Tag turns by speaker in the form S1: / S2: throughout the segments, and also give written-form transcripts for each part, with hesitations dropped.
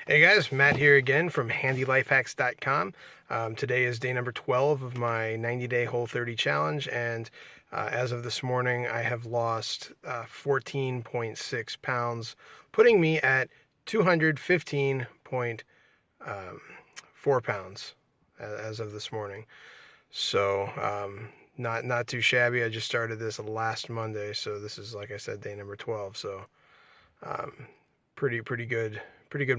S1: Hey guys, Matt here again from handylifehacks.com. Today is day number 12 of my 90-day Whole30 challenge, and as of this morning, I have lost 14.6 pounds, putting me at 215.4 pounds as of this morning. So not too shabby. I just started this last Monday, so this is, like I said, day number 12. So um, pretty good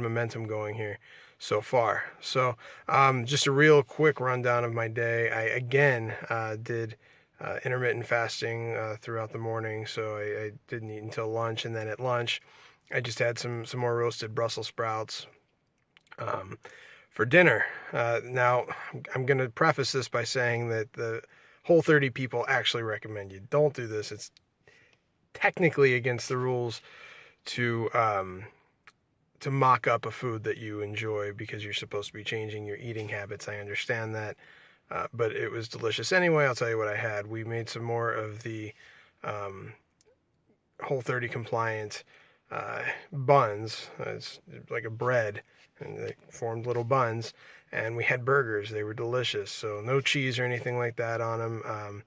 S1: momentum going here so far. So just a real quick rundown of my day. I again did intermittent fasting throughout the morning, so I didn't eat until lunch, and then at lunch I just had some more roasted Brussels sprouts for dinner. Now I'm going to preface this by saying that the Whole30 people actually recommend you don't do this. It's technically against the rules to mock up a food that you enjoy because you're supposed to be changing your eating habits. I understand that, but it was delicious anyway. I'll tell you what I had. We made some more of the Whole30 compliant buns. It's like a bread, and they formed little buns, and we had burgers. They were delicious. So no cheese or anything like that on them.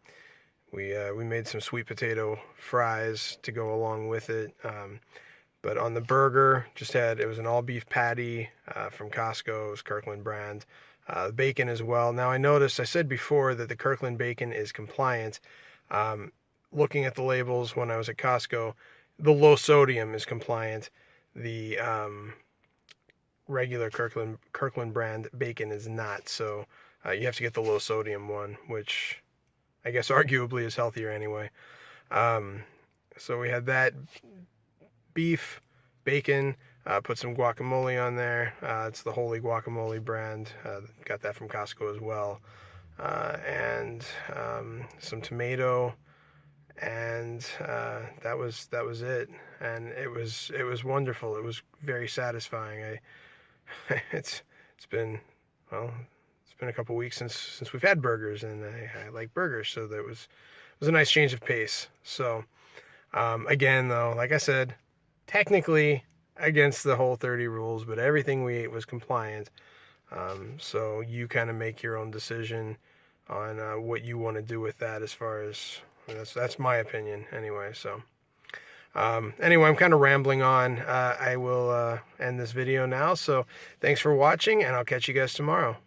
S1: We made some sweet potato fries to go along with it. But on the burger, it was an all beef patty from Costco. It was Kirkland brand. Bacon as well. Now I said before that the Kirkland bacon is compliant. Looking at the labels when I was at Costco, the low sodium is compliant. The regular Kirkland brand bacon is not. So you have to get the low sodium one, which I guess arguably is healthier anyway. So we had that. Beef, bacon, put some guacamole on there. It's the Holy guacamole brand. Got that from Costco as well. And some tomato, and that was it. And it was wonderful. It was very satisfying. It's been a couple weeks since we've had burgers, and I like burgers, so that was a nice change of pace. So again, though, like I said, technically against the Whole30 rules, but everything we ate was compliant. So you kind of make your own decision on what you want to do with that. As far as that's my opinion anyway. So anyway, I'm kind of rambling on. I will end this video now. So thanks for watching, and I'll catch you guys tomorrow.